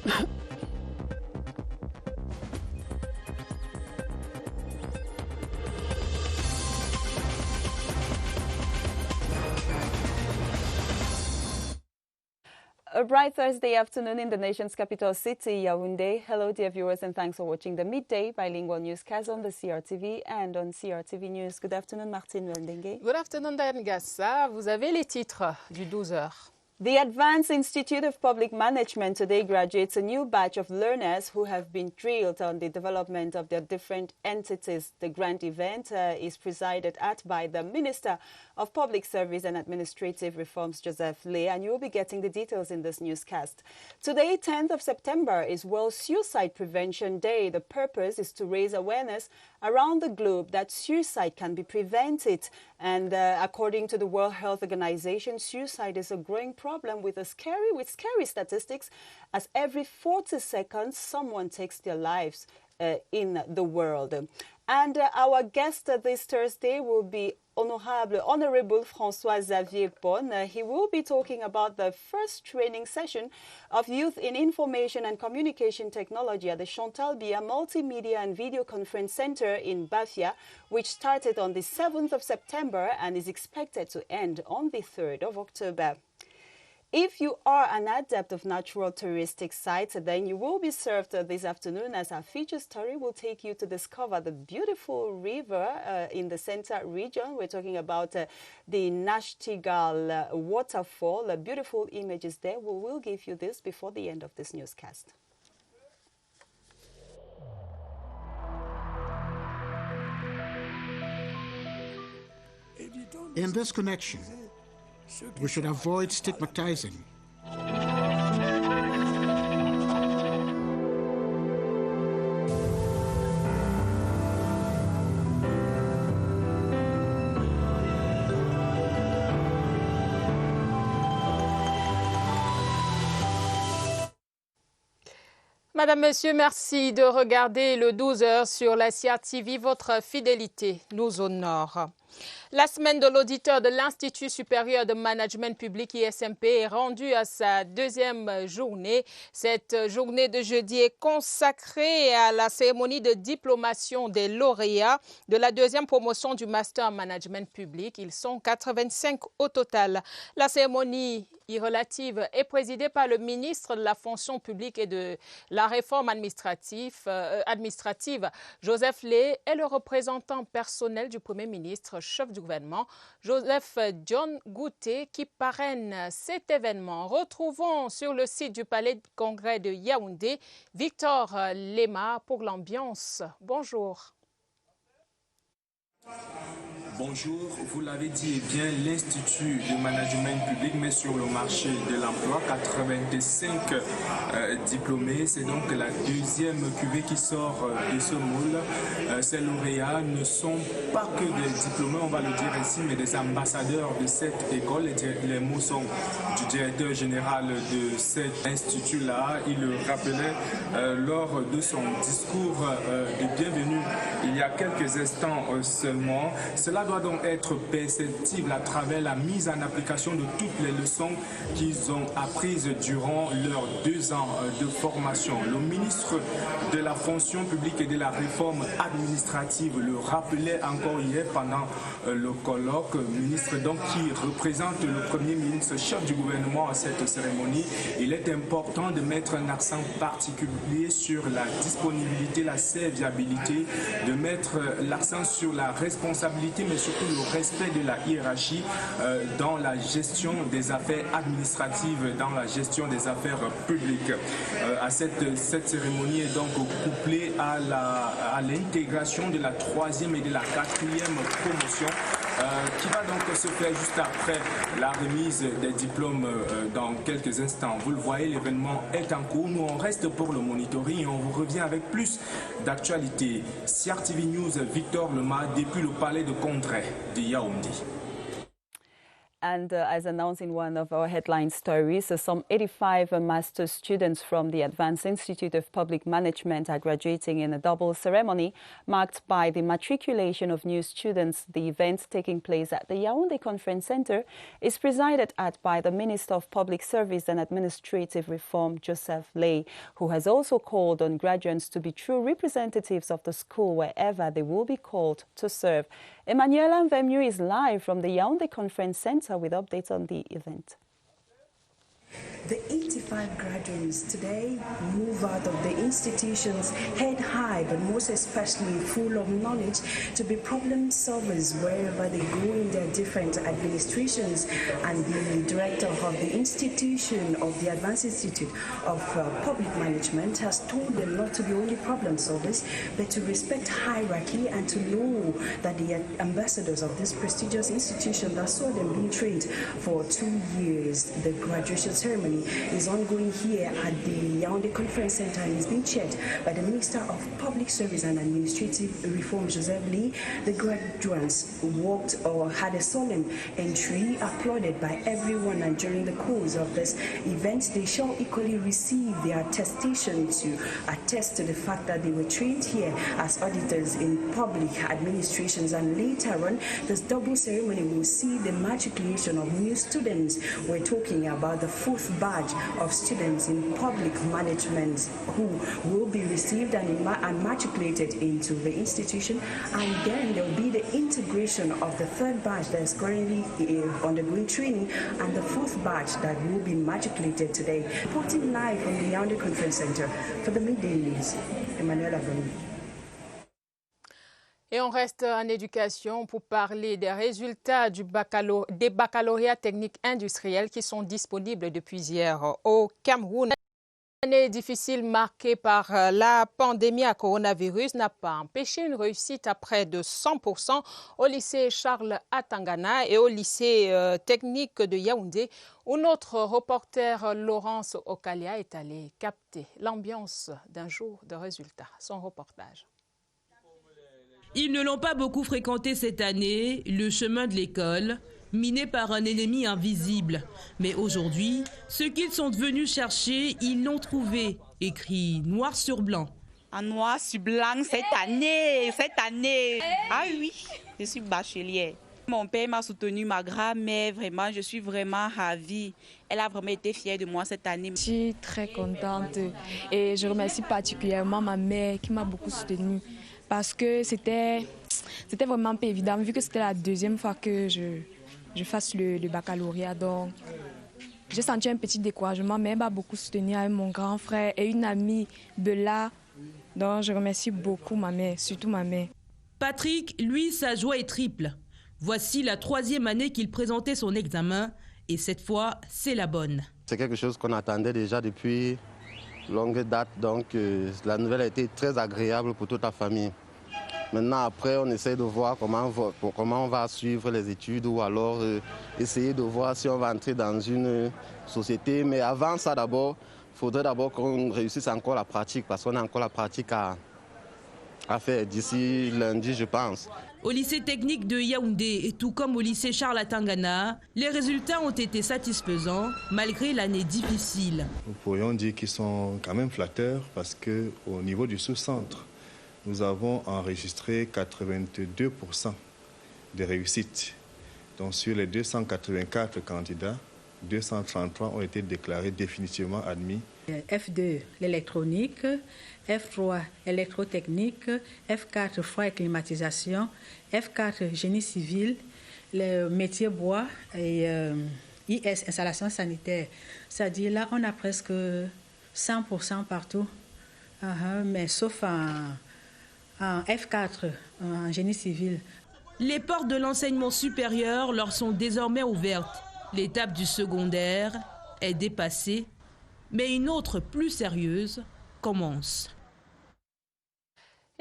A bright Thursday afternoon in the nation's capital city, Yaoundé. Hello, dear viewers, and thanks for watching the midday bilingual newscast on the CRTV and on CRTV News. Good afternoon, Martine Weldengue. Good afternoon, Diane Gassa. Vous avez les titres du 12h. The Advanced Institute of Public Management today graduates a new batch of learners who have been drilled on the development of their different entities. The grand event is presided at by the Minister of Public Service and Administrative Reforms, Joseph Lay, and you will be getting the details in this newscast. Today, 10th of September, is World Suicide Prevention Day. The purpose is to raise awareness around the globe that suicide can be prevented. And according to the World Health Organization, suicide is a growing problem with scary statistics, as every 40 seconds someone takes their lives in the world. And our guest this Thursday will be Honorable François-Xavier Pon. He will be talking about the first training session of Youth in Information and Communication Technology at the Chantal Biya Multimedia and Video Conference Center in Bafia, which started on the 7th of September and is expected to end on the 3rd of October. If you are an adept of natural touristic sites, then you will be served this afternoon, as our feature story will take you to discover the beautiful river in the center region. We're talking about the Nashtigal waterfall. Beautiful images there. We will give you this before the end of this newscast. In this connection, we should avoid stigmatizing. Madame, Monsieur, merci de regarder le 12h sur la CRTV. Votre fidélité nous honore. La semaine de l'auditeur de l'Institut supérieur de management public ISMP est rendue à sa deuxième journée. Cette journée de jeudi est consacrée à la cérémonie de diplomation des lauréats de la deuxième promotion du Master en Management public. Ils sont 85 au total. La cérémonie relative est présidée par le ministre de la fonction publique et de la réforme administrative, Joseph Lay, et le représentant personnel du Premier ministre, chef du gouvernement, Joseph John Gouté, qui parraine cet événement. Retrouvons sur le site du Palais de Congrès de Yaoundé Victor Lema pour l'ambiance. Bonjour. Bonjour, vous l'avez dit, eh bien, l'Institut de management public met sur le marché de l'emploi 85 diplômés. C'est donc la deuxième cuvée qui sort de ce moule. Ces lauréats ne sont pas que des diplômés, on va le dire ici, mais des ambassadeurs de cette école. Les mots sont du directeur général de cet institut-là. Il le rappelait lors de son discours de bienvenue il y a quelques instants seulement. Cela doit donc être perceptible à travers la mise en application de toutes les leçons qu'ils ont apprises durant leurs 2 ans de formation. Le ministre de la fonction publique et de la réforme administrative le rappelait encore hier pendant le colloque. Ministre donc qui représente le Premier ministre, chef du gouvernement à cette cérémonie. Il est important de mettre un accent particulier sur la disponibilité, la serviabilité, de mettre l'accent sur la responsabilité, mais surtout le respect de la hiérarchie dans la gestion des affaires administratives, dans la gestion des affaires publiques. Cette cérémonie est donc couplée à l'intégration de la 3e et de la 4e promotion qui va donc se faire juste après la remise des diplômes dans quelques instants. Vous le voyez, l'événement est en cours. Nous, on reste pour le monitoring et on vous revient avec plus d'actualités. CRTV News, Victor Lema, depuis le palais de Congrès de Yaoundé. And as announced in one of our headline stories, some 85 master's students from the Advanced Institute of Public Management are graduating in a double ceremony marked by the matriculation of new students. The event, taking place at the Yaoundé Conference Center, is presided at by the Minister of Public Service and Administrative Reform, Joseph Lay, who has also called on graduates to be true representatives of the school wherever they will be called to serve. Emmanuela Mvemyu is live from the Yaoundé Conference Center with updates on the event. The 85 graduates today move out of the institutions head high, but most especially full of knowledge to be problem solvers wherever they go in their different administrations. And the director of the institution of the Advanced Institute of Public Management has told them not to be only problem solvers, but to respect hierarchy and to know that the ambassadors of this prestigious institution that saw them being trained for 2 years. The graduation ceremony is ongoing here at the Yaoundé Conference Center and is being chaired by the Minister of Public Service and Administrative Reform, Joseph Lee. The graduates walked or had a solemn entry applauded by everyone, and during the course of this event, they shall equally receive their attestation to attest to the fact that they were trained here as auditors in public administrations. And later on, this double ceremony will see the matriculation of new students. We're talking about the 4th batch of students in public management who will be received and matriculated into the institution, and then there will be the integration of the 3rd batch that is currently undergoing training and the 4th batch that will be matriculated today. Reporting live from the Yaoundé Conference Center for the Midday News, Emmanuela Mvemyu. Et on reste en éducation pour parler des résultats des baccalauréats techniques industriels qui sont disponibles depuis hier au Cameroun. Une année difficile marquée par la pandémie à coronavirus n'a pas empêché une réussite à près de 100% au lycée Charles Atangana et au lycée technique de Yaoundé, où notre reporter Laurence Okalia est allé capter l'ambiance d'un jour de résultats. Son reportage. Ils ne l'ont pas beaucoup fréquenté cette année, le chemin de l'école, miné par un ennemi invisible. Mais aujourd'hui, ce qu'ils sont venus chercher, ils l'ont trouvé, écrit noir sur blanc. En noir sur blanc cette année. Ah oui, je suis bachelière. Mon père m'a soutenu, ma grand-mère, vraiment, je suis vraiment ravie. Elle a vraiment été fière de moi cette année. Je suis très contente et je remercie particulièrement ma mère qui m'a beaucoup soutenue. Parce que c'était vraiment pas évident, vu que c'était la 2e fois que je fasse le baccalauréat. Donc, j'ai senti un petit découragement, mais elle m'a beaucoup soutenue avec mon grand frère et une amie de là. Donc, je remercie beaucoup ma mère, surtout ma mère. Patrick, lui, sa joie est triple. Voici la 3e année qu'il présentait son examen et cette fois, c'est la bonne. C'est quelque chose qu'on attendait déjà depuis longue date, donc la nouvelle a été très agréable pour toute la famille. Maintenant, après, on essaie de voir comment on va suivre les études ou alors essayer de voir si on va entrer dans une société. Mais avant ça, d'abord, il faudrait d'abord qu'on réussisse encore la pratique parce qu'on a encore la pratique à faire d'ici lundi, je pense. Au lycée technique de Yaoundé, tout comme au lycée Charles Atangana, les résultats ont été satisfaisants malgré l'année difficile. Nous pourrions dire qu'ils sont quand même flatteurs parce qu'au niveau du sous-centre, nous avons enregistré 82% de réussite. Donc sur les 284 candidats, 233 ont été déclarés définitivement admis. F2, l'électronique, F3, électrotechnique, F4, froid et climatisation, F4, génie civil, le métier bois et IS, installation sanitaire. C'est-à-dire là, on a presque 100% partout, mais sauf en F4, en génie civil. Les portes de l'enseignement supérieur leur sont désormais ouvertes. L'étape du secondaire est dépassée, mais une autre plus sérieuse commence.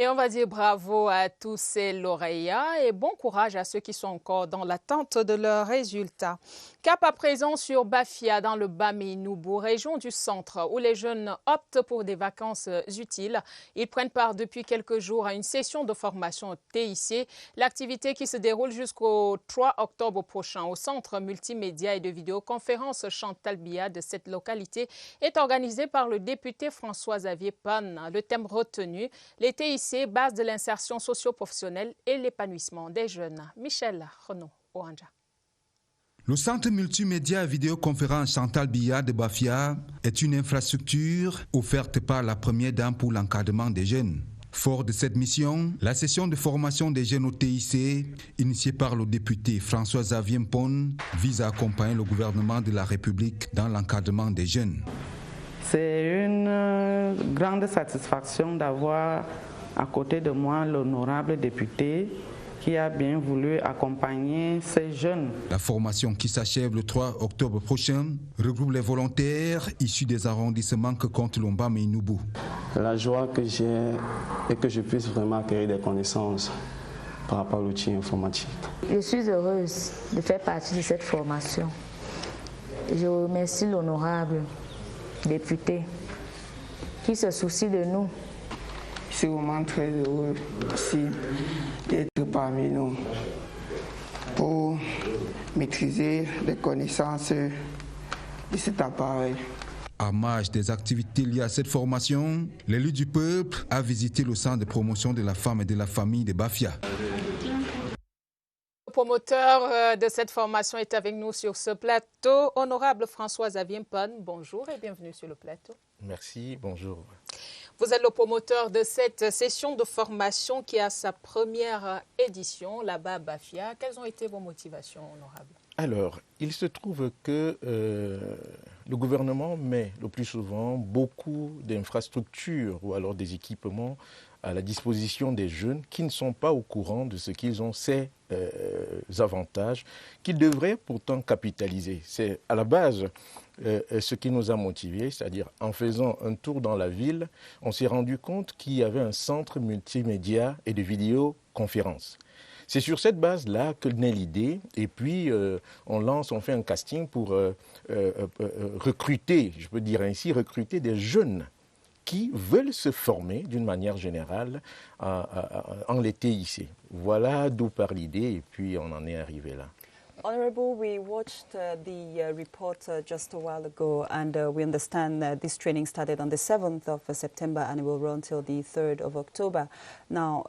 Et on va dire bravo à tous ces lauréats et bon courage à ceux qui sont encore dans l'attente de leurs résultats. Cap à présent sur Bafia, dans le Bas-Ménoubou, région du centre, où les jeunes optent pour des vacances utiles. Ils prennent part depuis quelques jours à une session de formation TIC. L'activité qui se déroule jusqu'au 3 octobre prochain au centre multimédia et de vidéoconférence Chantal Biya de cette localité est organisée par le député François-Xavier Pan. Le thème retenu, les TIC, base de l'insertion socio-professionnelle et l'épanouissement des jeunes. Michel Renaud, Oanja. Le centre multimédia et vidéoconférence Chantal Biya de Bafia est une infrastructure offerte par la première dame pour l'encadrement des jeunes. Fort de cette mission, la session de formation des jeunes au TIC, initiée par le député François-Xavier Pon, vise à accompagner le gouvernement de la République dans l'encadrement des jeunes. C'est une grande satisfaction d'avoir à côté de moi l'honorable député qui a bien voulu accompagner ces jeunes. La formation qui s'achève le 3 octobre prochain regroupe les volontaires issus des arrondissements que compte le Bas-Ménoubou. La joie que j'ai est que je puisse vraiment acquérir des connaissances par rapport à l'outil informatique. Je suis heureuse de faire partie de cette formation. Je remercie l'honorable député qui se soucie de nous. Je suis vraiment très heureux aussi d'être parmi nous pour maîtriser les connaissances de cet appareil. À marge des activités liées à cette formation, l'élu du peuple a visité le centre de promotion de la femme et de la famille de Bafia. Le promoteur de cette formation est avec nous sur ce plateau. Honorable François-Xavier Pon, bonjour et bienvenue sur le plateau. Merci, bonjour. Vous êtes le promoteur de cette session de formation qui a sa première édition là-bas à Bafia. Quelles ont été vos motivations, honorable? Alors, il se trouve que le gouvernement met le plus souvent beaucoup d'infrastructures ou alors des équipements à la disposition des jeunes qui ne sont pas au courant de ce qu'ils ont, ces avantages qu'ils devraient pourtant capitaliser. C'est à la base ce qui nous a motivés, c'est-à-dire en faisant un tour dans la ville, on s'est rendu compte qu'il y avait un centre multimédia et de vidéoconférence. C'est sur cette base-là que naît l'idée et puis on fait un casting pour recruter, je peux dire ainsi, recruter des jeunes qui veulent se former d'une manière générale en les TIC. Voilà d'où part l'idée et puis on en est arrivé là. Honorable, we watched the report just a while ago, and we understand that this training started on the 7th of September and it will run till the 3rd of October. Now,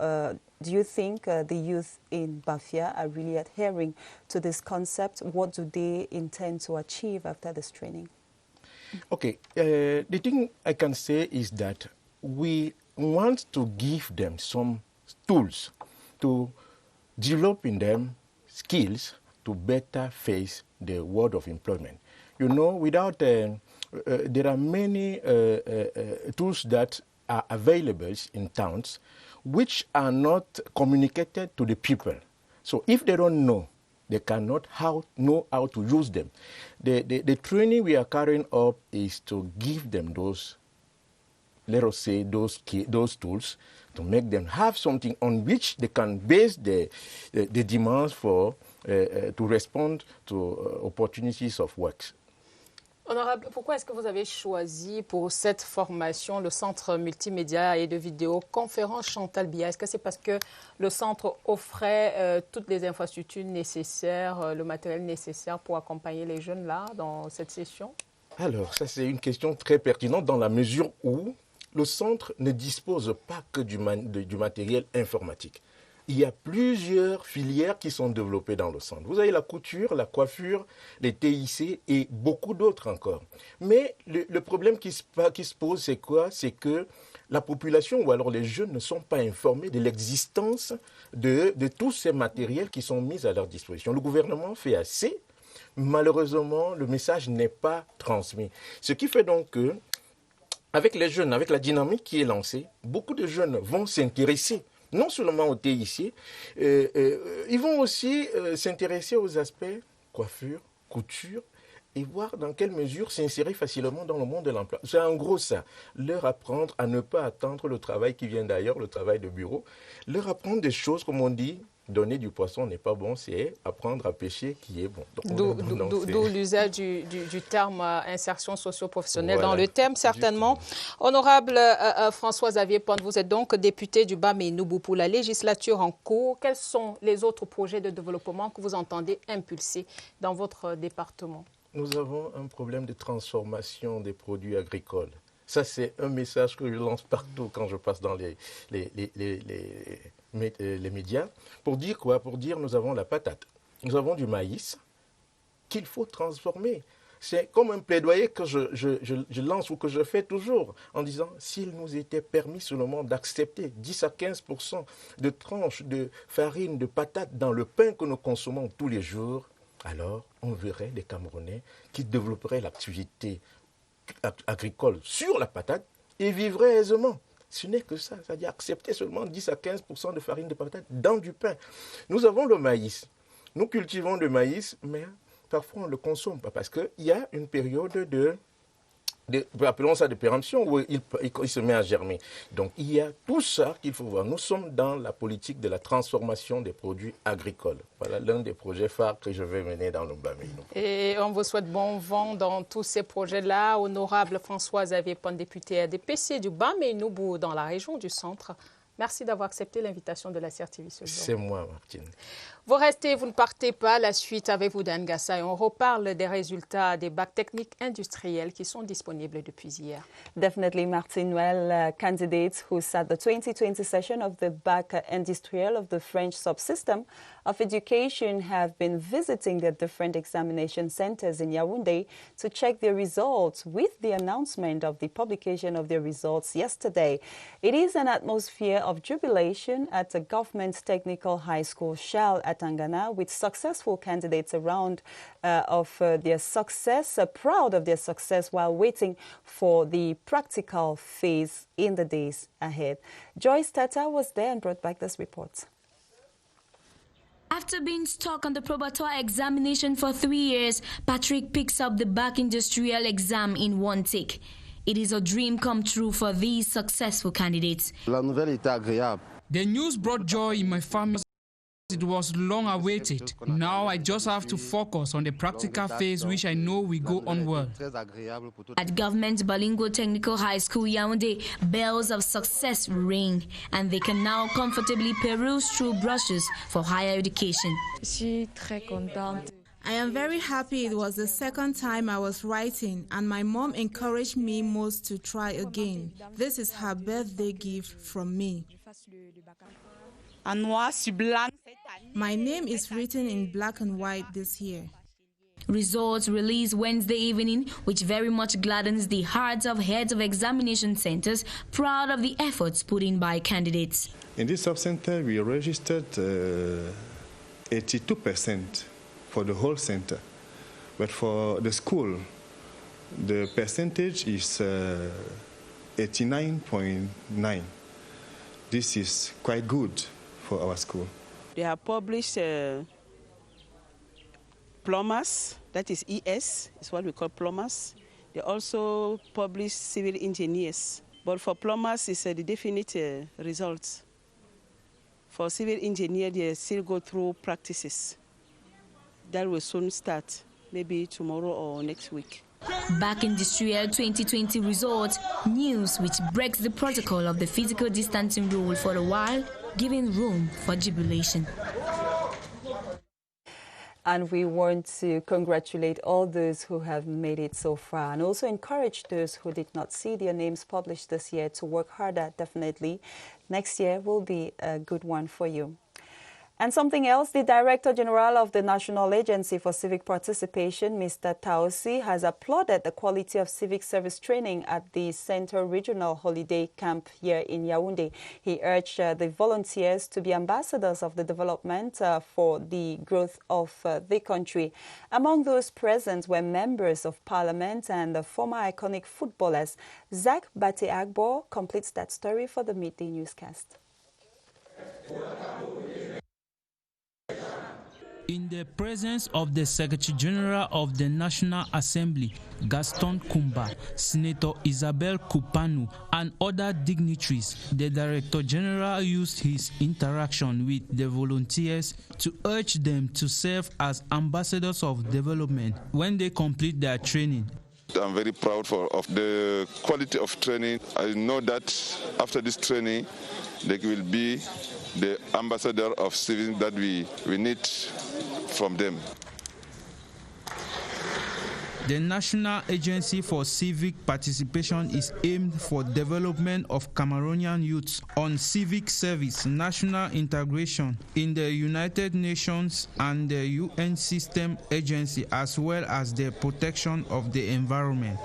do you think the youth in Bafia are really adhering to this concept? What do they intend to achieve after this training? Okay, the thing I can say is that we want to give them some tools to develop in them skills to better face the world of employment. You know, without there are many tools that are available in towns which are not communicated to the people. So if they don't know, they cannot know how to use them. The training we are carrying up is to give them those, let us say, those tools to make them have something on which they can base the demands for to respond to opportunities of work. Honorable, pourquoi est-ce que vous avez choisi pour cette formation le centre multimédia et de vidéoconférence Chantal Biya? Est-ce que c'est parce que le centre offrait toutes les infrastructures nécessaires, le matériel nécessaire pour accompagner les jeunes là dans cette session? Alors, ça c'est une question très pertinente dans la mesure où le centre ne dispose pas que du matériel informatique. Il y a plusieurs filières qui sont développées dans le centre. Vous avez la couture, la coiffure, les TIC et beaucoup d'autres encore. Mais le problème qui se pose, c'est quoi? C'est que la population ou alors les jeunes ne sont pas informés de l'existence de tous ces matériels qui sont mis à leur disposition. Le gouvernement fait assez. Malheureusement, le message n'est pas transmis. Ce qui fait donc que, avec les jeunes, avec la dynamique qui est lancée, beaucoup de jeunes vont s'intéresser non seulement au TIC, ils vont aussi s'intéresser aux aspects coiffure, couture et voir dans quelle mesure s'insérer facilement dans le monde de l'emploi. C'est en gros ça, leur apprendre à ne pas attendre le travail qui vient d'ailleurs, le travail de bureau, leur apprendre des choses, comme on dit, donner du poisson n'est pas bon, c'est apprendre à pêcher qui est bon. D'où l'usage du terme insertion socio-professionnelle voilà, dans le thème, certainement. Justement. Honorable François-Xavier Pond, vous êtes donc député du Bamé-Noubou pour la législature en cours. Quels sont les autres projets de développement que vous entendez impulser dans votre département? Nous avons un problème de transformation des produits agricoles. Ça, c'est un message que je lance partout quand je passe dans les médias. Pour dire quoi? Pour dire nous avons la patate, nous avons du maïs qu'il faut transformer. C'est comme un plaidoyer que je lance ou que je fais toujours en disant s'il nous était permis seulement d'accepter 10 à 15% de tranches de farine de patate dans le pain que nous consommons tous les jours, alors on verrait des Camerounais qui développeraient l'activité agricole sur la patate et vivraient aisément. Ce n'est que ça, c'est-à-dire accepter seulement 10 à 15% de farine de patate dans du pain. Nous avons le maïs. Nous cultivons le maïs, mais parfois on ne le consomme pas parce qu'il y a une période appelons ça de péremption, où il se met à germer. Donc il y a tout ça qu'il faut voir. Nous sommes dans la politique de la transformation des produits agricoles. Voilà l'un des projets phares que je vais mener dans le Bamé-Noubou. Et on vous souhaite bon vent dans tous ces projets-là. Honorable François-Xavier Pond, député ADPC du Bamé-Noubou dans la région du Centre. Merci d'avoir accepté l'invitation de la CRTV ce jour. C'est moi, Martine. Vous restez, vous ne partez pas. La suite avec vous, Dan Gassa, et on reparle des résultats des bacs techniques industriels qui sont disponibles depuis hier. Definitely, Martin. Well, candidates who sat the 2020 session of the bac industriel of the French subsystem of education have been visiting the different examination centers in Yaoundé to check their results with the announcement of the publication of their results yesterday. It is an atmosphere of jubilation at the Government Technical High School, Shell, at Tangana, with successful candidates around their success, proud of their success while waiting for the practical phase in the days ahead. Joyce Tata was there and brought back this report. After being stuck on the probatoire examination for 3 years, Patrick picks up the bac industriel exam in one take. It is a dream come true for these successful candidates. La nouvelle était agréable. The news brought joy in my family. It was long awaited. Now I just have to focus on the practical phase, which I know will go on well. At Government Balingo Technical High School, Yaoundé, bells of success ring, and they can now comfortably peruse through brushes for higher education. Je suis très contente. I am very happy. It was the second time I was writing, and my mom encouraged me most to try again. This is her birthday gift from me. My name is written in black and white this year. Results released Wednesday evening, which very much gladdens the hearts of heads of examination centers, proud of the efforts put in by candidates. In this sub-center, we registered 82% for the whole center. But for the school, the percentage is 89.9. This is quite good for our school. They have published plumbers, that is ES, is what we call plumbers. They also publish civil engineers. But for plumbers, it's the definite results. For civil engineer, they still go through practices. That will soon start, maybe tomorrow or next week. Bac Industriel 2020 results, news which breaks the protocol of the physical distancing rule for a while, giving room for jubilation. And we want to congratulate all those who have made it so far and also encourage those who did not see their names published this year to work harder. Definitely, next year will be a good one for you. And something else, the Director General of the National Agency for Civic Participation, Mr. Taosi, has applauded the quality of civic service training at the Central Regional Holiday Camp here in Yaoundé. He urged the volunteers to be ambassadors of the development for the growth of the country. Among those present were members of Parliament and the former iconic footballers. Zach Bate-Agbo completes that story for the Midday Newscast. In the presence of the Secretary General of the National Assembly, Gaston Kumba, Senator Isabel Kupanu, and other dignitaries, the Director General used his interaction with the volunteers to urge them to serve as ambassadors of development when they complete their training. I'm very proud of the quality of training. I know that after this training, they will be the ambassador of civic that we need from them. The National Agency for Civic Participation is aimed for development of Cameroonian youths on civic service, national integration in the United Nations and the UN System Agency, as well as the protection of the environment.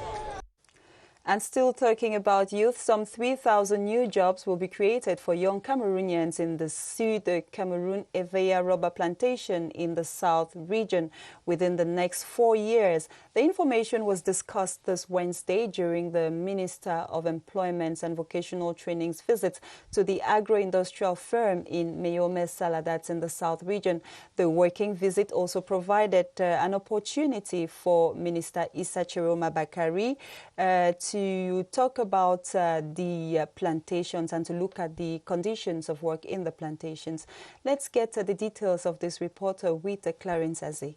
And still talking about youth, some 3,000 new jobs will be created for young Cameroonians in the Sud Cameroon Eveya rubber plantation in the South region within the next 4 years. The information was discussed this Wednesday during the Minister of Employment and Vocational Training's visit to the agro-industrial firm in Meyome Sala, that's in the South region. The working visit also provided an opportunity for Minister Issa Chiroma Bakari to talk about the plantations and to look at the conditions of work in the plantations. Let's get the details of this report with Clarence Aze.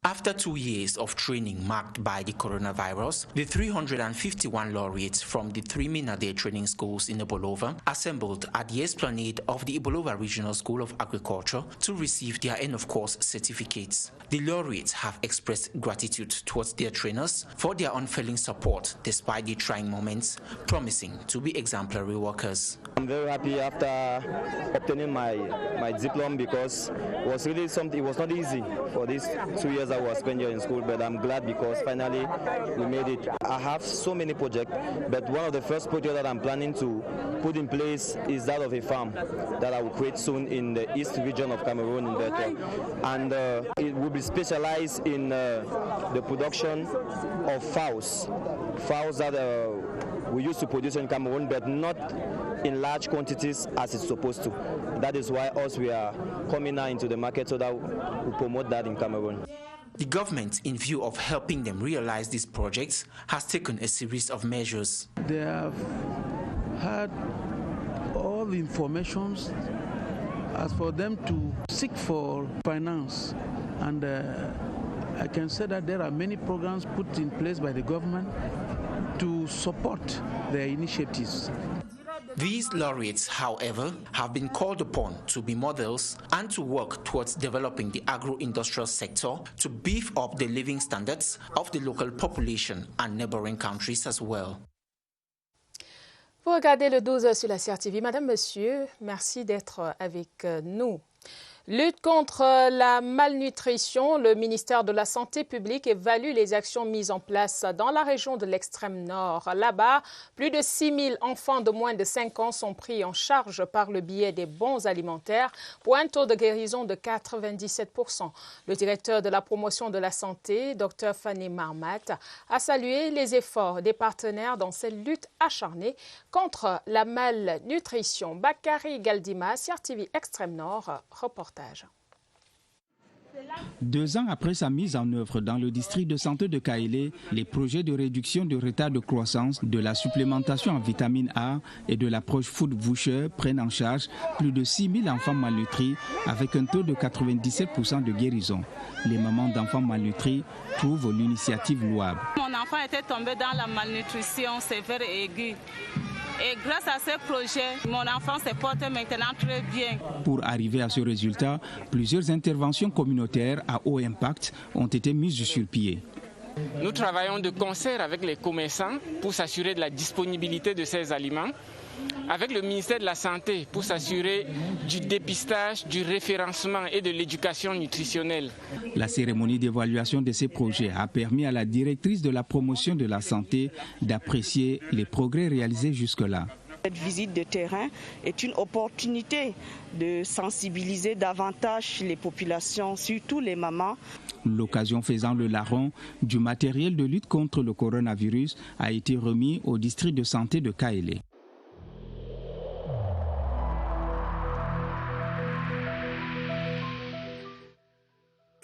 After 2 years of training marked by the coronavirus, the 351 laureates from the 3 Minade training schools in Ibolova assembled at the esplanade of the Ibolova Regional School of Agriculture to receive their end-of-course certificates. The laureates have expressed gratitude towards their trainers for their unfailing support despite the trying moments, promising to be exemplary workers. I'm very happy after obtaining my diploma because it was really something. It was not easy for these 2 years I was spent here in school, but I'm glad because finally we made it. I have so many projects, but one of the first projects that I'm planning to put in place is that of a farm that I will create soon in the east region of Cameroon in Beto. And it will be specialized in the production of fowls that we used to produce in Cameroon, but not in large quantities as it's supposed to. That is why we are coming now into the market so that we promote that in Cameroon. The government, in view of helping them realize these projects, has taken a series of measures. They have had all the information as for them to seek for finance, and I can say that there are many programs put in place by the government to support their initiatives. These laureates, however, have been called upon to be models and to work towards developing the agro-industrial sector to beef up the living standards of the local population and neighboring countries as well. Vous regardez le 12 sur la CRTV. Madame, Monsieur, merci d'être avec nous. Lutte contre la malnutrition, le ministère de la Santé publique évalue les actions mises en place dans la région de l'extrême nord. Là-bas, plus de 6 000 enfants de moins de 5 ans sont pris en charge par le biais des bons alimentaires pour un taux de guérison de 97%. Le directeur de la promotion de la santé, Dr Fanny Marmat, a salué les efforts des partenaires dans cette lutte acharnée contre la malnutrition. Bakary Galdima, CRTV Extrême Nord, reportage. 2 ans après sa mise en œuvre dans le district de santé de Kaélé, les projets de réduction de retard de croissance, de la supplémentation en vitamine A et de l'approche Food Voucher prennent en charge plus de 6 000 enfants malnutris avec un taux de 97% de guérison. Les mamans d'enfants malnutris trouvent l'initiative louable. Mon enfant était tombé dans la malnutrition sévère et aiguë. Et grâce à ce projet, mon enfant se porte maintenant très bien. Pour arriver à ce résultat, plusieurs interventions communautaires à haut impact ont été mises sur pied. Nous travaillons de concert avec les commerçants pour s'assurer de la disponibilité de ces aliments, avec le ministère de la Santé pour s'assurer du dépistage, du référencement et de l'éducation nutritionnelle. La cérémonie d'évaluation de ces projets a permis à la directrice de la promotion de la santé d'apprécier les progrès réalisés jusque-là. Cette visite de terrain est une opportunité de sensibiliser davantage les populations, surtout les mamans. L'occasion faisant le larron, du matériel de lutte contre le coronavirus a été remis au district de santé de Kaélé.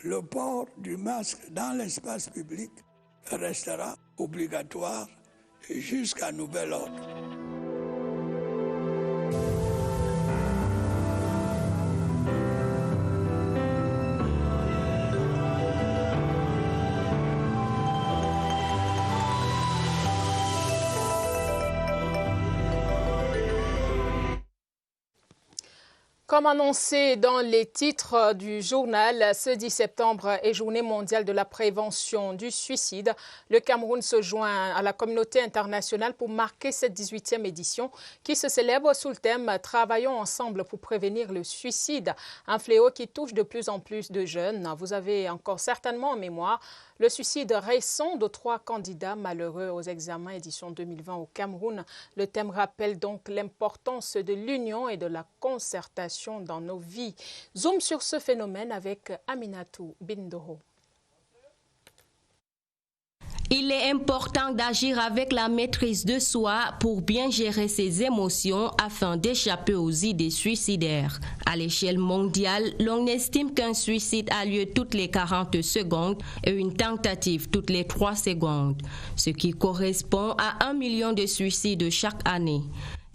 le port du masque dans l'espace public restera obligatoire jusqu'à nouvel ordre. Comme annoncé dans les titres du journal, ce 10 septembre est journée mondiale de la prévention du suicide. Le Cameroun se joint à la communauté internationale pour marquer cette 18e édition qui se célèbre sous le thème « Travaillons ensemble pour prévenir le suicide », un fléau qui touche de plus en plus de jeunes. Vous avez encore certainement en mémoire le suicide récent de 3 candidats malheureux aux examens édition 2020 au Cameroun. Le thème rappelle donc l'importance de l'union et de la concertation dans nos vies. Zoom sur ce phénomène avec Aminatou Bindoro. Il est important d'agir avec la maîtrise de soi pour bien gérer ses émotions afin d'échapper aux idées suicidaires. À l'échelle mondiale, l'on estime qu'un suicide a lieu toutes les 40 secondes et une tentative toutes les 3 secondes, ce qui correspond à 1 million de suicides chaque année.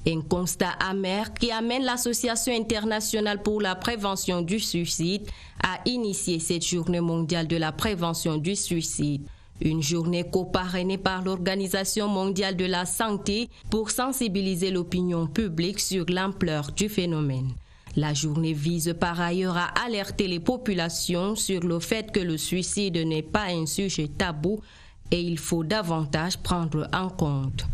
Un constat amer qui amène l'Association internationale pour la prévention du suicide à initier cette journée mondiale de la prévention du suicide. Une journée co-parrainée par l'Organisation mondiale de la santé pour sensibiliser l'opinion publique sur l'ampleur du phénomène. La journée vise par ailleurs à alerter les populations sur le fait que le suicide n'est pas un sujet tabou et il faut davantage prendre en compte.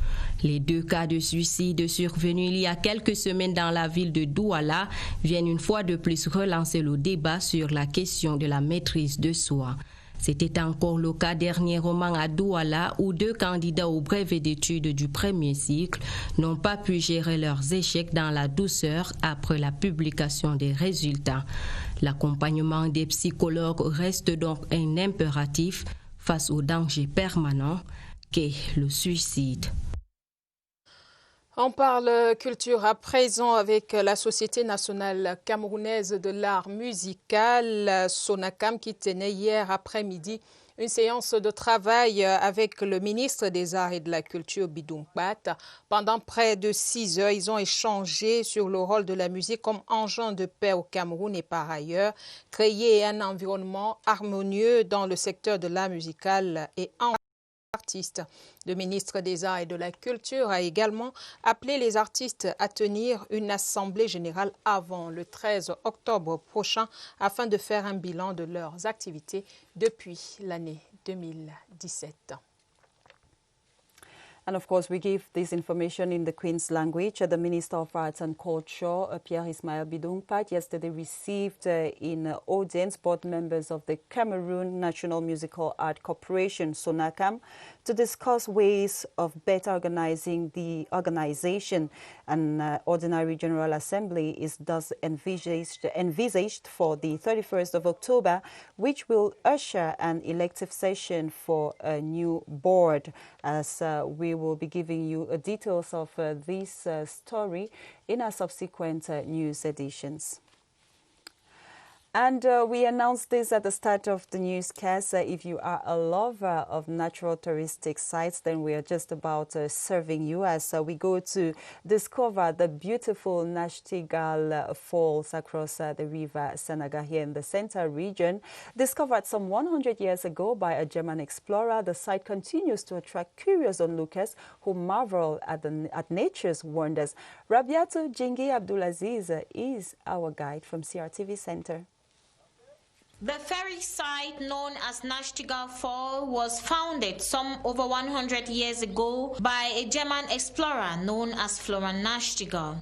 Les 2 cas de suicide survenus il y a quelques semaines dans la ville de Douala viennent une fois de plus relancer le débat sur la question de la maîtrise de soi. C'était encore le cas dernièrement à Douala où 2 candidats au brevet d'études du premier cycle n'ont pas pu gérer leurs échecs dans la douceur après la publication des résultats. L'accompagnement des psychologues reste donc un impératif face au danger permanent qu'est le suicide. On parle culture à présent avec la Société nationale camerounaise de l'art musical, SONACAM, qui tenait hier après-midi une séance de travail avec le ministre des Arts et de la Culture, Bidoum Pat. Pendant près de 6 heures, ils ont échangé sur le rôle de la musique comme engin de paix au Cameroun et par ailleurs, créer un environnement harmonieux dans le secteur de l'art musical et artistes. Le ministre des Arts et de la Culture a également appelé les artistes à tenir une assemblée générale avant le 13 octobre prochain afin de faire un bilan de leurs activités depuis l'année 2017. And of course, we give this information in the Queen's language. The Minister of Arts and Culture, Pierre-Ismaël Bidoum Pat, yesterday received in audience board members of the Cameroon National Musical Art Corporation, SONACAM, to discuss ways of better organizing the organization. An ordinary General Assembly is thus envisaged for the 31st of October, which will usher an elective session for a new board. As we will be giving you details of this story in our subsequent news editions. And we announced this at the start of the newscast. If you are a lover of natural touristic sites, then we are just about serving you as we go to discover the beautiful Nachtigal Falls across the river Senegal here in the Center region. Discovered some 100 years ago by a German explorer, the site continues to attract curious onlookers who marvel at nature's wonders. Rabiatu Jingi Abdulaziz is our guide from CRTV Center. The ferry site known as Nachtigal Fall was founded some over 100 years ago by a German explorer known as Florian Nachtigal.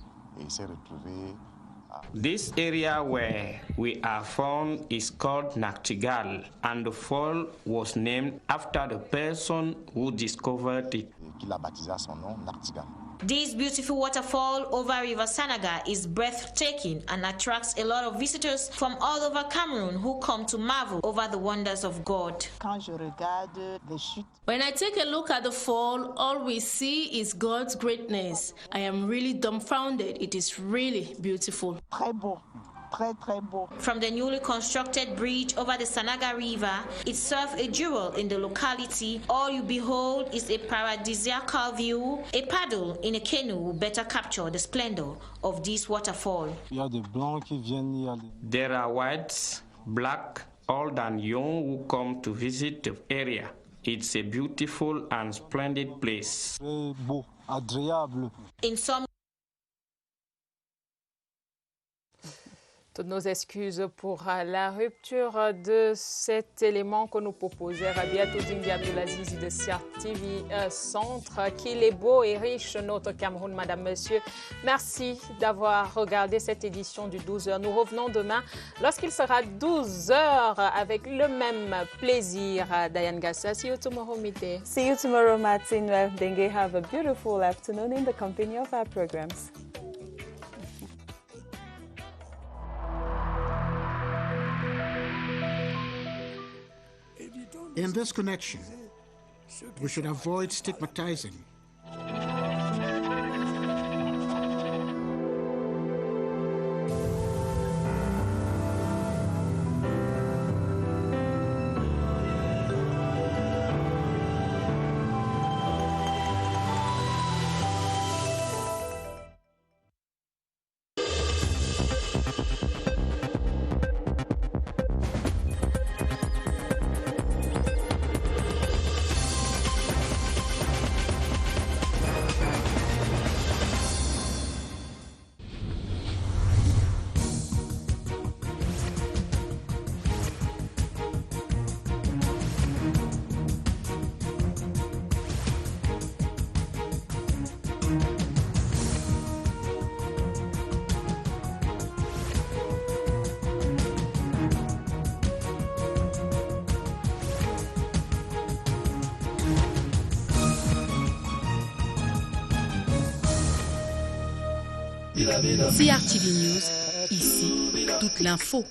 This area where we are found is called Nachtigal, and the fall was named after the person who discovered it. This beautiful waterfall over River Senegal is breathtaking and attracts a lot of visitors from all over Cameroon who come to marvel over the wonders of God. When I take a look at the fall, all we see is God's greatness. I am really dumbfounded. It is really beautiful. très très beau. From the newly constructed bridge over the Sanaga River, it serves a jewel in the locality. All you behold is a paradisiacal view. A paddle in a canoe will better capture the splendor of this waterfall. There are whites, black, old and young who come to visit the area. It's a beautiful and splendid place. In some Toutes nos excuses pour la rupture de cet élément que nous proposait Rabia Toudindiabdoulaziz de Sia TV Centre. Qu'il est beau et riche, notre Cameroun, Madame, Monsieur. Merci d'avoir regardé cette édition du 12h. Nous revenons demain lorsqu'il sera 12h avec le même plaisir. Diane Gassa, see you tomorrow, Mite. See you tomorrow, Martin. Dengue, have a beautiful afternoon in the company of our programs. In this connection, we should avoid stigmatizing. CRTV News, ici, toute l'info.